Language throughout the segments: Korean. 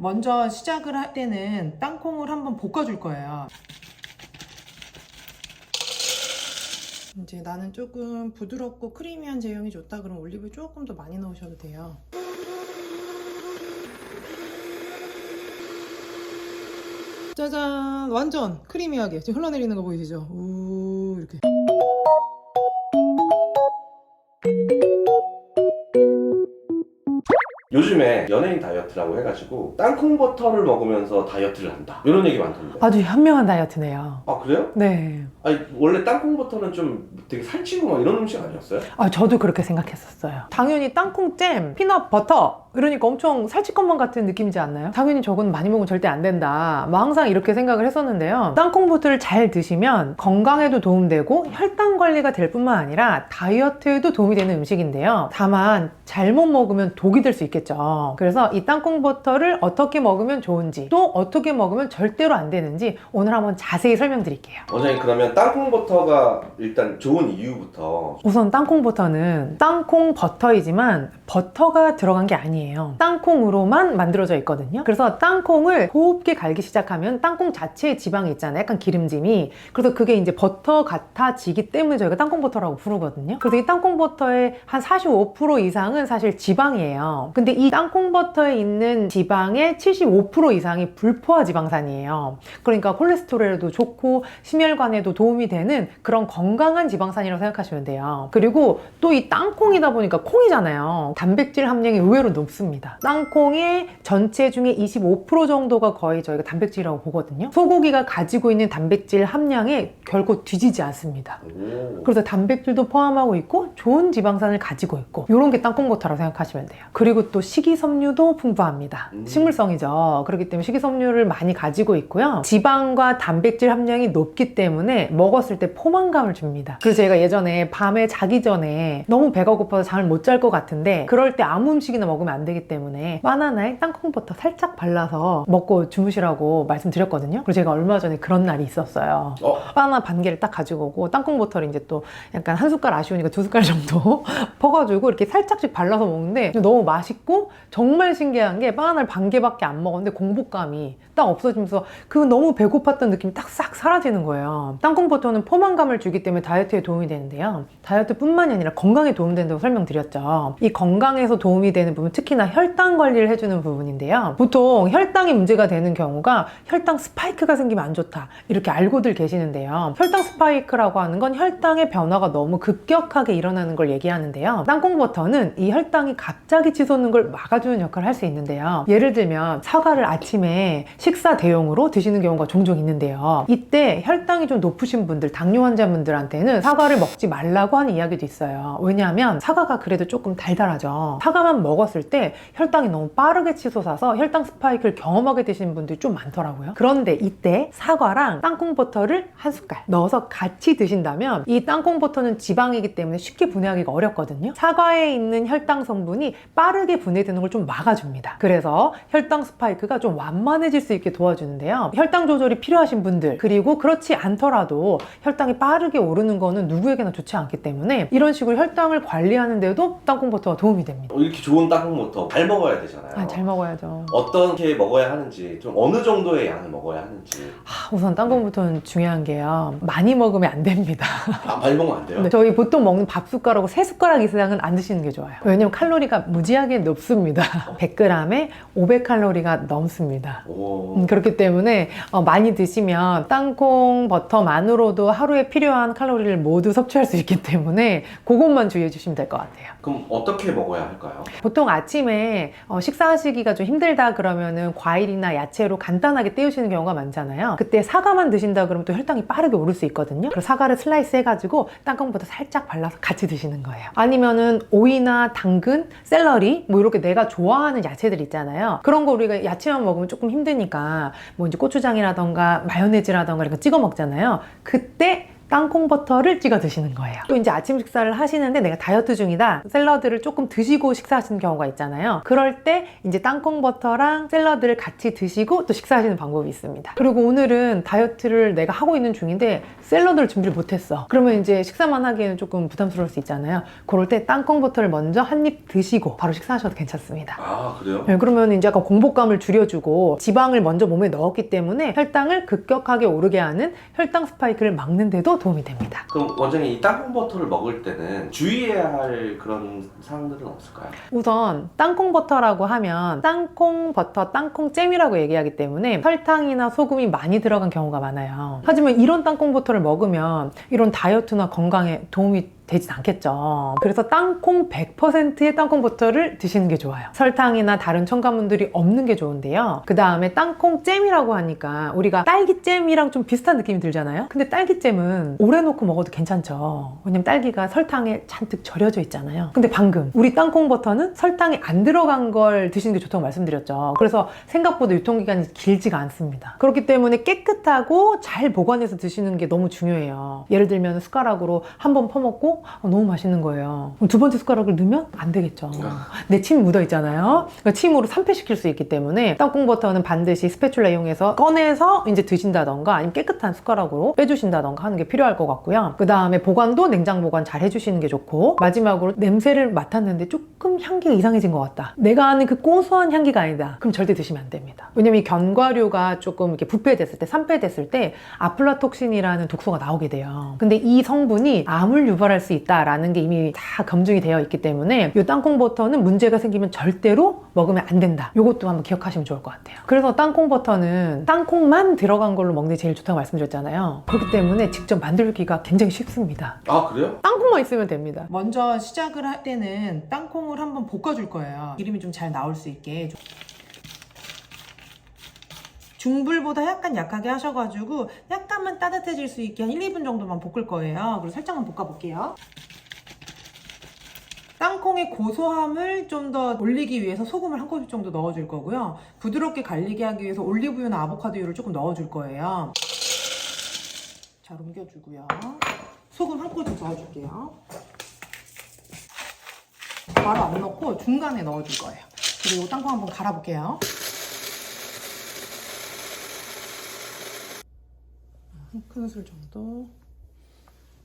먼저 시작을 할 때는 땅콩을 한번 볶아줄 거예요. 이제 나는 조금 부드럽고 크리미한 제형이 좋다 그럼 올리브 조금 더 많이 넣으셔도 돼요. 짜잔! 완전 크리미하게 지금 흘러내리는 거 보이시죠? 우 이렇게. 요즘에 연예인 다이어트라고 해가지고 땅콩 버터를 먹으면서 다이어트를 한다 이런 얘기 많던데. 아주 현명한 다이어트네요. 아 그래요? 네. 아니 원래 땅콩 버터는 좀 되게 살찌고 막 이런 음식 아니었어요? 저도 그렇게 생각했었어요. 당연히 땅콩잼, 피넛 버터 이러니까 엄청 살찔 것만 같은 느낌이지 않나요? 당연히 저건 많이 먹으면 절대 안 된다. 뭐 항상 이렇게 생각을 했었는데요. 땅콩 버터를 잘 드시면 건강에도 도움되고 혈당 관리가 될 뿐만 아니라 다이어트에도 도움이 되는 음식인데요. 다만 잘못 먹으면 독이 될 수 있겠죠. 그래서 이 땅콩 버터를 어떻게 먹으면 좋은지 또 어떻게 먹으면 절대로 안 되는지 오늘 한번 자세히 설명드릴게요. 원장님 그러면 땅콩 버터가 일단 좋은 이유부터. 우선 땅콩 버터는 땅콩 버터이지만 버터가 들어간 게 아니에요. 땅콩으로만 만들어져 있거든요. 그래서 땅콩을 곱게 갈기 시작하면 땅콩 자체의 지방이 있잖아요. 약간 기름짐이. 그래서 그게 이제 버터 같아지기 때문에 저희가 땅콩 버터라고 부르거든요. 그래서 이 땅콩 버터의 한 45% 이상은 사실 지방이에요. 근데 이 땅콩 버터에 있는 지방의 75% 이상이 불포화 지방산이에요. 그러니까 콜레스테롤에도 좋고 심혈관에도 도움이 되는 그런 건강한 지방산이라고 생각하시면 돼요. 그리고 또 이 땅콩이다 보니까 콩이잖아요. 단백질 함량이 의외로 높습니다. 땅콩의 전체 중에 25% 정도가 거의 저희가 단백질이라고 보거든요. 소고기가 가지고 있는 단백질 함량에 결코 뒤지지 않습니다. 그래서 단백질도 포함하고 있고 좋은 지방산을 가지고 있고 이런 게 땅콩 버터라고 생각하시면 돼요. 그리고 또 식이섬유도 풍부합니다. 식물성이죠. 그렇기 때문에 식이섬유를 많이 가지고 있고요. 지방과 단백질 함량이 높기 때문에 먹었을 때 포만감을 줍니다. 그래서 제가 예전에 밤에 자기 전에 너무 배가 고파서 잠을 못 잘 것 같은데 그럴 때 아무 음식이나 먹으면 안 되기 때문에 바나나에 땅콩 버터 살짝 발라서 먹고 주무시라고 말씀드렸거든요. 그리고 제가 얼마 전에 그런 날이 있었어요. 바나나 반 개를 딱 가지고 오고 땅콩 버터를 이제 또 약간 한 숟갈 아쉬우니까 두 숟갈 정도 퍼가지고 이렇게 살짝씩 발라서 먹는데 너무 맛있고 정말 신기한 게 바나나를 반 개밖에 안 먹었는데 공복감이 딱 없어지면서 그 너무 배고팠던 느낌이 딱 싹 사라지는 거예요. 땅콩 버터는 포만감을 주기 때문에 다이어트에 도움이 되는데요. 다이어트뿐만이 아니라 건강에 도움된다고 설명드렸죠. 이 건강에서 도움이 되는 부분, 특히나 혈당 관리를 해주는 부분인데요. 보통 혈당이 문제가 되는 경우가 혈당 스파이크가 생기면 안 좋다 이렇게 알고들 계시는데요. 혈당 스파이크라고 하는 건 혈당의 변화가 너무 급격하게 일어나는 걸 얘기하는데요. 땅콩 버터는 이 혈당이 갑자기 치솟는 걸 막아주는 역할을 할 수 있는데요. 예를 들면 사과를 아침에 식사 대용으로 드시는 경우가 종종 있는데요. 이때 혈당이 좀 높으신 분들, 당뇨 환자분들한테는 사과를 먹지 말라고 하는 이야기도 있어요. 왜냐하면 사과가 그래도 조금 달달하죠. 사과만 먹었을 때 혈당이 너무 빠르게 치솟아서 혈당 스파이크를 경험하게 되시는 분들이 좀 많더라고요. 그런데 이때 사과랑 땅콩 버터를 한 숟갈 넣어서 같이 드신다면 이 땅콩 버터는 지방이기 때문에 쉽게 분해하기가 어렵거든요. 사과에 있는 혈당 성분이 빠르게 분해되는 걸 좀 막아줍니다. 그래서 혈당 스파이크가 좀 완만해질 수 있게 도와주는데요. 혈당 조절이 필요하신 분들 그리고 그렇지 않더라도 혈당이 빠르게 오르는 거는 누구에게나 좋지 않기 때문에 이런 식으로 혈당을 관리하는 데도 땅콩 버터가 도움이 됩니다. 이렇게 좋은 땅콩 버터 잘 먹어야 되잖아요. 잘 먹어야죠. 어떻게 먹어야 하는지, 좀 어느 정도의 양을 먹어야 하는지. 우선 땅콩 버터는 중요한 게요. 많이 먹으면 안 됩니다. 많이 먹으면 안 돼요? 근데 저희 보통 먹는 밥 숟가락으로 3숟가락 이상은 안 드시는 게 좋아요. 왜냐면 칼로리가 무지하게 높습니다. 100g에 500칼로리가 넘습니다. 그렇기 때문에 많이 드시면 땅콩 버터만으로도 하루에 필요한 칼로리를 모두 섭취할 수 있기 때문에 그것만 주의해 주시면 될 것 같아요. 그럼 어떻게 먹어야 할까요? 보통 아침에 식사하시기가 좀 힘들다 그러면은 과일이나 야채로 간단하게 때우시는 경우가 많잖아요. 그때 사과만 드신다 그러면 또 혈당이 빠르게 오를 수 있거든요. 그래서 사과를 슬라이스 해가지고 땅콩부터 살짝 발라서 같이 드시는 거예요. 아니면은 오이나 당근, 샐러리 뭐 이렇게 내가 좋아하는 야채들 있잖아요. 그런 거 우리가 야채만 먹으면 조금 힘드니까 뭐 이제 고추장이라던가 마요네즈라던가 이런 거 찍어 먹잖아요. 그때 땅콩 버터를 찍어 드시는 거예요. 또 이제 아침 식사를 하시는데 내가 다이어트 중이다. 샐러드를 조금 드시고 식사하시는 경우가 있잖아요. 그럴 때 이제 땅콩 버터랑 샐러드를 같이 드시고 또 식사하시는 방법이 있습니다. 그리고 오늘은 다이어트를 내가 하고 있는 중인데 샐러드를 준비를 못했어. 그러면 이제 식사만 하기에는 조금 부담스러울 수 있잖아요. 그럴 때 땅콩 버터를 먼저 한 입 드시고 바로 식사하셔도 괜찮습니다. 아, 그래요? 네, 그러면 이제 약간 공복감을 줄여주고 지방을 먼저 몸에 넣었기 때문에 혈당을 급격하게 오르게 하는 혈당 스파이크를 막는 데도 도움이 됩니다. 그럼 원장님 이 땅콩 버터를 먹을 때는 주의해야 할 그런 사항들은 없을까요? 우선 땅콩 버터라고 하면 땅콩 버터, 땅콩 잼이라고 얘기하기 때문에 설탕이나 소금이 많이 들어간 경우가 많아요. 하지만 이런 땅콩 버터를 먹으면 이런 다이어트나 건강에 도움이 되진 않겠죠. 그래서 땅콩 100%의 땅콩 버터를 드시는 게 좋아요. 설탕이나 다른 첨가물들이 없는 게 좋은데요. 그 다음에 땅콩 잼이라고 하니까 우리가 딸기잼이랑 좀 비슷한 느낌이 들잖아요. 근데 딸기잼은 오래 놓고 먹어도 괜찮죠. 왜냐면 딸기가 설탕에 잔뜩 절여져 있잖아요. 근데 방금 우리 땅콩 버터는 설탕이 안 들어간 걸 드시는 게 좋다고 말씀드렸죠. 그래서 생각보다 유통기간이 길지가 않습니다. 그렇기 때문에 깨끗하고 잘 보관해서 드시는 게 너무 중요해요. 예를 들면 숟가락으로 한 번 퍼먹고 너무 맛있는 거예요. 그럼 두 번째 숟가락을 넣으면 안 되겠죠. 내 침 묻어 있잖아요. 그러니까 침으로 산패시킬 수 있기 때문에 땅콩 버터는 반드시 스패츌라 이용해서 꺼내서 이제 드신다던가 아니면 깨끗한 숟가락으로 빼주신다던가 하는 게 필요할 것 같고요. 그 다음에 보관도 냉장 보관 잘 해주시는 게 좋고, 마지막으로 냄새를 맡았는데 조금 향기가 이상해진 것 같다. 내가 아는 그 고소한 향기가 아니다. 그럼 절대 드시면 안 됩니다. 왜냐면 이 견과류가 조금 이렇게 부패됐을 때, 산패됐을 때 아플라톡신이라는 독소가 나오게 돼요. 근데 이 성분이 암을 유발할 수 있다라는 게 이미 다 검증이 되어 있기 때문에 이 땅콩 버터는 문제가 생기면 절대로 먹으면 안 된다. 이것도 한번 기억하시면 좋을 것 같아요. 그래서 땅콩 버터는 땅콩만 들어간 걸로 먹는 게 제일 좋다고 말씀드렸잖아요. 그렇기 때문에 직접 만들기가 굉장히 쉽습니다. 아, 그래요? 땅콩만 있으면 됩니다. 먼저 시작을 할 때는 땅콩을 한번 볶아줄 거예요. 기름이 좀 잘 나올 수 있게. 중불보다 약간 약하게 하셔가지고 약간만 따뜻해질 수 있게 한 1, 2분 정도만 볶을 거예요. 그리고 살짝만 볶아볼게요. 땅콩의 고소함을 좀 더 올리기 위해서 소금을 한 꼬집 정도 넣어줄 거고요. 부드럽게 갈리게 하기 위해서 올리브유나 아보카도유를 조금 넣어줄 거예요. 잘 옮겨주고요. 소금 한 꼬집 넣어줄게요. 바로 안 넣고 중간에 넣어줄 거예요. 그리고 땅콩 한번 갈아볼게요. 큰술 정도.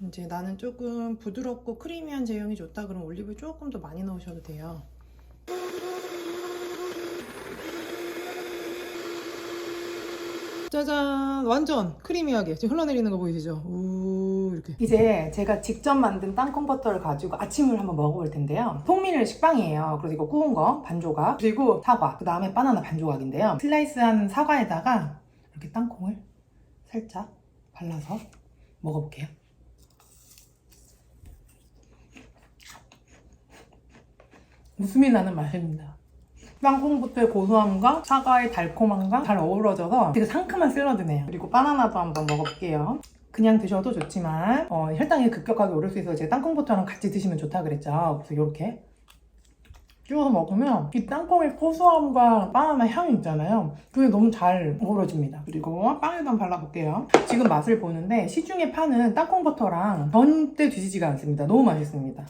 이제 나는 조금 부드럽고 크리미한 제형이 좋다 그러면 올리브 조금 더 많이 넣으셔도 돼요. 짜잔! 완전 크리미하게 지금 흘러내리는 거 보이시죠? 우 이렇게. 이제 제가 직접 만든 땅콩 버터를 가지고 아침을 한번 먹어볼 텐데요. 통밀 식빵이에요. 그래서 이거 구운 거 반 조각, 그리고 사과, 그 다음에 바나나 반 조각인데요. 슬라이스한 사과에다가 이렇게 땅콩을 살짝 발라서 먹어볼게요. 웃음이 나는 맛입니다. 땅콩버터의 고소함과 사과의 달콤함과 잘 어우러져서 되게 상큼한 샐러드네요. 그리고 바나나도 한번 먹어볼게요. 그냥 드셔도 좋지만 혈당이 급격하게 오를 수 있어서 제가 땅콩버터랑 같이 드시면 좋다 그랬죠. 그래서 이렇게 찍어서 먹으면 이 땅콩의 고소함과 바나나 향이 있잖아요. 그게 너무 잘 어우러집니다. 그리고 빵에도 한번 발라볼게요. 지금 맛을 보는데 시중에 파는 땅콩버터랑 절대 뒤지지가 않습니다. 너무 맛있습니다.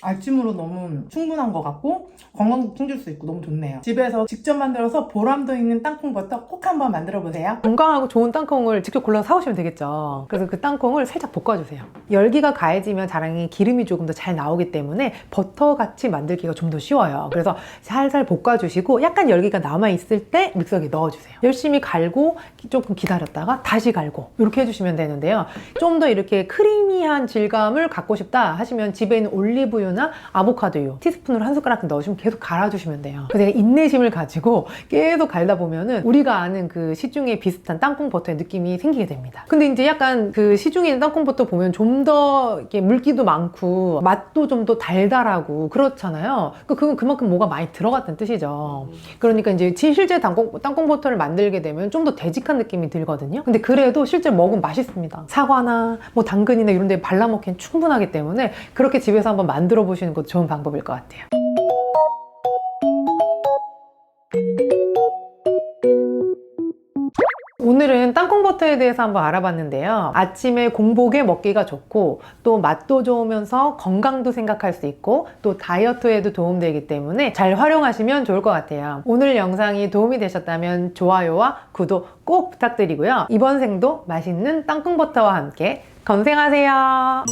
아침으로 너무 충분한 것 같고 건강도 챙길 수 있고 너무 좋네요. 집에서 직접 만들어서 보람도 있는 땅콩버터 꼭 한번 만들어 보세요. 건강하고 좋은 땅콩을 직접 골라서 사오시면 되겠죠. 그래서 그 땅콩을 살짝 볶아주세요. 열기가 가해지면 자랑이 기름이 조금 더 잘 나오기 때문에 버터같이 만들기가 좀 더 쉬워요. 그래서 살살 볶아주시고 약간 열기가 남아있을 때 믹서기에 넣어주세요. 열심히 갈고 조금 기다렸다가 다시 갈고 이렇게 해주시면 되는데요. 좀 더 이렇게 크리미한 질감을 갖고 싶다 하시면 집에 있는 올리브유나 아보카도유 티스푼으로 한 숟가락 넣으시면 계속 갈아주시면 돼요. 그래서 제가 인내심을 가지고 계속 갈다 보면은 우리가 아는 그 시중에 비슷한 땅콩 버터의 느낌이 생기게 됩니다. 근데 이제 약간 그 시중에 있는 땅콩 버터 보면 좀 더 이렇게 물기도 많고 맛도 좀 더 달달하고 그렇잖아요. 그건 그만큼 뭐가 많이 들어갔다는 뜻이죠. 그러니까 이제 실제 땅콩 버터를 만들게 되면 좀 더 되직한 느낌이 들거든요. 근데 그래도 실제 먹으면 맛있습니다. 사과나 뭐 당근이나 이런 데 발라 먹기엔 충분하기 때문에 그렇게 집에서 한번 만들어 보시는 것도 좋은 방법일 것 같아요. 오늘은 땅콩 땅콩버터에 대해서 한번 알아봤는데요. 아침에 공복에 먹기가 좋고 또 맛도 좋으면서 건강도 생각할 수 있고 또 다이어트에도 도움되기 때문에 잘 활용하시면 좋을 것 같아요. 오늘 영상이 도움이 되셨다면 좋아요와 구독 꼭 부탁드리고요. 이번 생도 맛있는 땅콩버터와 함께 건생하세요.